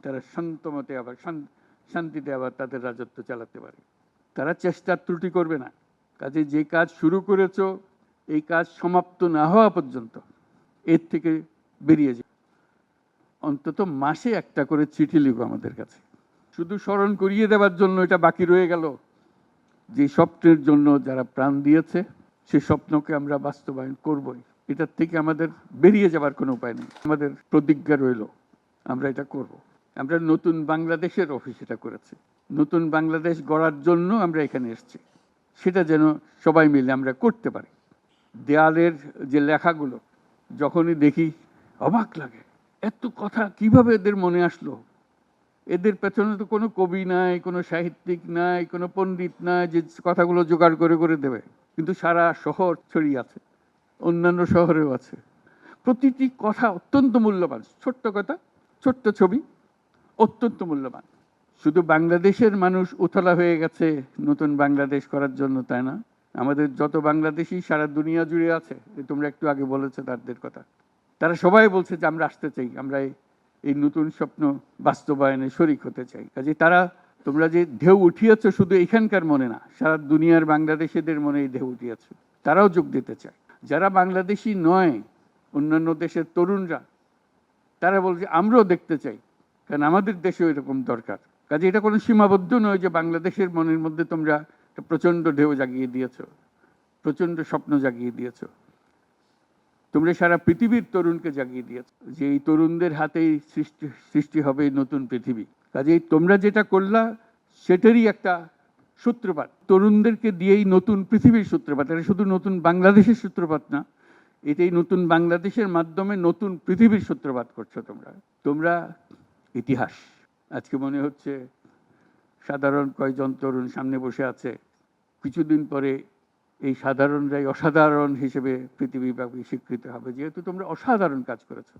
তারা শান্তমতে আবার শান্তিতে আবার তাদের রাজত্ব চালাতে পারে। তারা চেষ্টার ত্রুটি করবে না। কাজে যে কাজ শুরু করেছো এই কাজ সমাপ্ত না হওয়া পর্যন্ত এর থেকে বেরিয়ে যাবে। অন্তত মাসে একটা করে চিঠি লিখো আমাদের কাছে, শুধু স্মরণ করিয়ে দেওয়ার জন্য এটা বাকি রয়ে গেল যে স্বপ্নের জন্য যারা প্রাণ দিয়েছে সে স্বপ্নকে আমরা বাস্তবায়ন করবই। এটার থেকে আমাদের বেরিয়ে যাবার কোনো উপায় নেই। আমাদের প্রতিজ্ঞা রইল আমরা এটা করব। আমরা নতুন বাংলাদেশের অফিস এটা করেছি, নতুন বাংলাদেশ গড়ার জন্য আমরা এখানে এসেছি, সেটা যেন সবাই মিলে আমরা করতে পারি। দেয়ালের যে লেখাগুলো যখনই দেখি অবাক লাগে, এত কথা কিভাবে এদের মনে আসলো। এদের পেছনে তো কোনো কবি নাই, কোনো সাহিত্যিক নাই, কোনো পণ্ডিত নাই যে কথাগুলো জোগাড় করে করে দেবে, কিন্তু সারা শহর ছড়িয়ে আছে, অন্যান্য শহরেও আছে। প্রতিটি কথা অত্যন্ত মূল্যবান, ছোট্ট কথা, ছোট্ট ছবি, অত্যন্ত মূল্যবান। শুধু বাংলাদেশের মানুষ উতলা হয়ে গেছে নতুন বাংলাদেশ করার জন্য, তাই না? আমাদের যত বাংলাদেশি সারা দুনিয়া জুড়ে আছে, তোমরা একটু আগে বলেছো তাদের কথা, তারা সবাই বলছে যে আমরা আসতে চাই, আমরা এই নতুন স্বপ্ন বাস্তবায়নে শরিক হতে চাই। কাজে তারা, তোমরা যে ঢেউ উঠিয়েছ শুধু এখানকার মনে না, সারা দুনিয়ার বাংলাদেশিদের মনে এই ঢেউ উঠিয়েছ, তারাও যোগ দিতে চায়। যারা বাংলাদেশি নয়, অন্যান্য দেশের তরুণরা, তারা বলছে আমরাও দেখতে চাই, কারণ আমাদের দেশেও এরকম দরকার। কাজে এটা কোনো সীমাবদ্ধ নয় যে বাংলাদেশের মনের মধ্যে তোমরা প্রচণ্ড ঢেউ জাগিয়ে দিয়েছ, প্রচণ্ড স্বপ্ন জাগিয়ে দিয়েছ। তোমরা সারা পৃথিবীর তরুণকে জাগিয়ে দিয়েছ যে এই তরুণদের হাতেই সৃষ্টি হবে নতুন পৃথিবী। কাজেই তোমরা যেটা করলা সেটারই একটা সূত্রপাত, তরুণদেরকে দিয়েই নতুন পৃথিবীর সূত্রপাত। এটা শুধু নতুন বাংলাদেশের সূত্রপাত না, এটাই নতুন বাংলাদেশের মাধ্যমে নতুন পৃথিবীর সূত্রপাত করছো তোমরা ইতিহাস। আজকে মনে হচ্ছে সাধারণ কয়জন তরুণ সামনে বসে আছে, কিছুদিন পরে এই সাধারণরাই অসাধারণ হিসেবে পৃথিবীব্যাপী স্বীকৃত হবে, যেহেতু তোমরা অসাধারণ কাজ করেছো।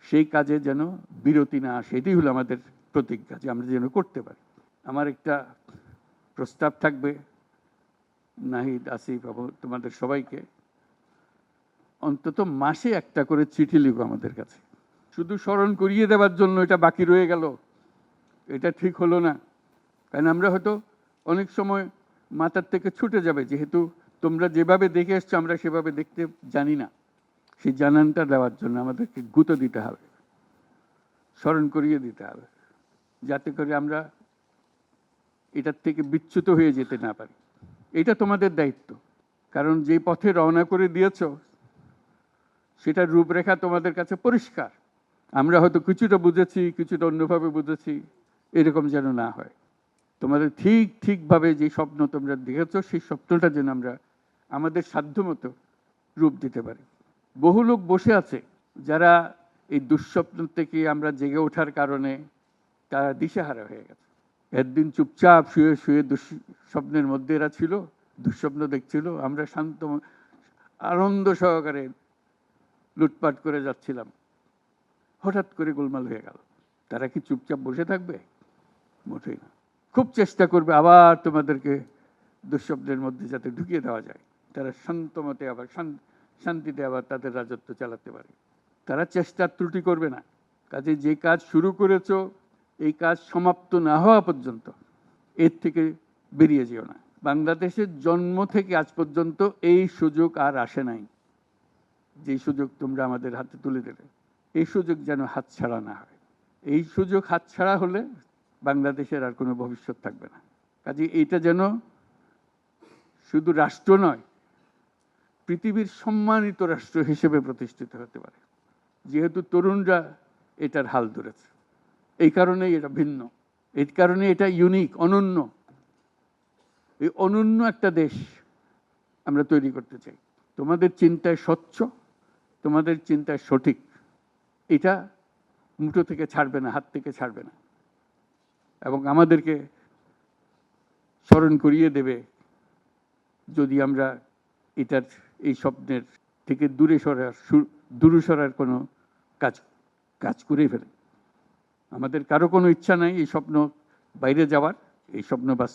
সেই কাজে যেন বিরতি না আসে, এটাই হলো আমাদের প্রতিজ্ঞা, যে আমরা যেন করতে পারি। আমার একটা প্রস্তাব থাকবে নাহিদ, আসিফ এবং তোমাদের সবাইকে, অন্তত মাসে একটা করে চিঠি লিখো আমাদের কাছে, শুধু স্মরণ করিয়ে দেওয়ার জন্য এটা বাকি রয়ে গেল, এটা ঠিক হলো না। কারণ আমরা হয়তো অনেক সময় মাথার থেকে ছুটে যাবে, যেহেতু তোমরা যেভাবে দেখে এসছো আমরা সেভাবে দেখতে জানি না। সেই জানানটা দেওয়ার জন্য আমাদেরকে গুঁতো দিতে হবে, স্মরণ করিয়ে দিতে হবে, যাতে করে আমরা এটার থেকে বিচ্যুত হয়ে যেতে না পারি। এটা তোমাদের দায়িত্ব, কারণ যে পথে রওনা করে দিয়েছ সেটার রূপরেখা তোমাদের কাছে পরিষ্কার। আমরা হয়তো কিছুটা বুঝেছি, কিছুটা অন্যভাবে বুঝেছি, এরকম যেন না হয়। তোমাদের ঠিকভাবে যে স্বপ্ন তোমরা দেখেছো সেই স্বপ্নটা যেন আমরা আমাদের সাধ্যমতো রূপ দিতে পারি। বহু লোক বসে আছে যারা এই দুঃস্বপ্ন থেকে আমরা জেগে ওঠার কারণে তারা দিশেহারা হয়ে গেছে। একদিন চুপচাপ শুয়ে শুয়ে দুঃস্বপ্নের মধ্যে এরা ছিল, দুঃস্বপ্ন দেখছিল, আমরা শান্ত আনন্দ সহকারে লুটপাট করে যাচ্ছিলাম, হঠাৎ করে গোলমাল হয়ে গেল। তারা কি চুপচাপ বসে থাকবে? মোটেই না। খুব চেষ্টা করবে আবার তোমাদেরকে দুঃস্বপ্নের মধ্যে যাতে ঢুকিয়ে দেওয়া যায়, তারা শান্তমতে আবার শান্তিতে আবার তাদের রাজত্ব চালাতে পারে। তারা চেষ্টার ত্রুটি করবে না। কাজে যে কাজ শুরু করেছো এই কাজ সমাপ্ত না হওয়া পর্যন্ত এর থেকে বেরিয়ে যেও না। বাংলাদেশের জন্ম থেকে আজ পর্যন্ত এই সুযোগ আর আসে নাই, যে সুযোগ তোমরা আমাদের হাতে তুলে দেবে। এই সুযোগ যেন হাতছাড়া না হয়। এই সুযোগ হাতছাড়া হলে বাংলাদেশের আর কোনো ভবিষ্যৎ থাকবে না। কাজে এইটা যেন শুধু রাষ্ট্র নয়, পৃথিবীর সম্মানিত রাষ্ট্র হিসেবে প্রতিষ্ঠিত হতে পারে, যেহেতু তরুণরা এটার হাল ধরেছে। এই কারণেই এটা ভিন্ন, এই কারণে এটা ইউনিক, অনন্য। এই অনন্য একটা দেশ আমরা তৈরি করতে চাই। তোমাদের চিন্তায় স্বচ্ছ, তোমাদের চিন্তায় সঠিক, এটা মুঠো থেকে ছাড়বে না, হাত থেকে ছাড়বে না, এবং আমাদেরকে স্মরণ করিয়ে দেবে যদি আমরা এটার এই স্বপ্নের থেকে দূরে সরার কোনো কাজ করে ফেলে। আমাদের কারো কোনো ইচ্ছা নাই এই স্বপ্ন বাইরে যাওয়ার, এই স্বপ্ন বাস্তব